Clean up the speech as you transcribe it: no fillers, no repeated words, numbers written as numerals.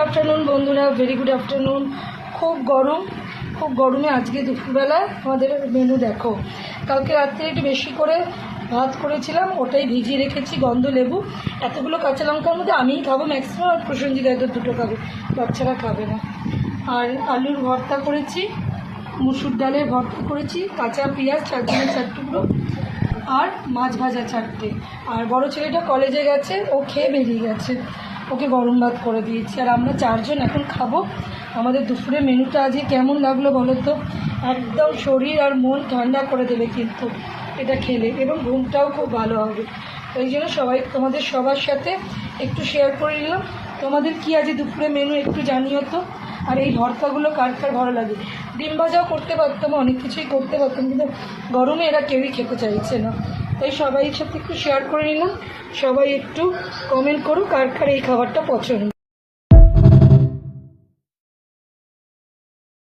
Afternoon বন্ধুরা, very good afternoon. খুব গরমে আজকে দুপুরবেলা আমাদের মেনু দেখো। কালকে রাত্রে একটু বেশি করে ভাত করেছিলাম, ওটাই ভিজিয়ে রেখেছি। গন্ধ লেবু, এতগুলো কাঁচা লঙ্কার মধ্যে আমিই খাবো ম্যাক্সিমাম, আর প্রসেনজিৎ হয়তো দুটো খাবে, বাচ্চারা খাবে না। আর আলুর ভর্তা করেছি, মুসুর ডালের ভর্তা করেছি, কাঁচা পেঁয়াজ 4 টুকরো, আর মাছ ভাজা 4টে। আর বড় ছেলেটা কলেজে গেছে, ও খেয়ে বেরিয়ে গেছে, ওকে গরম ভাত করে দিয়েছি। আর আমরা 4 জন এখন খাবো। আমাদের দুপুরে মেনুটা আজকে কেমন লাগলো বলো তো? একদম শরীর আর মন ঠান্ডা করে দেবে কিন্তু এটা খেলে, এবং ঘুমটাও খুব ভালো হবে। ওই জন্য তোমাদের সবার সাথে একটু শেয়ার করে নিলাম। তোমাদের কি আজ দুপুরে মেনু একটু জানিও তো। আর এই ভর্তাগুলো কার কার ভালো লাগে? ডিম ভাজাও করতে পারতাম, অনেক কিছুই করতে পারতাম, কিন্তু গরমে এরা কেউই খেতে চাইছে না। তাই সবাই সাথে একটু শেয়ার করে নিলাম। সবাই একটু কমেন্ট করো কার কার এই খাবারটা পছন্দ।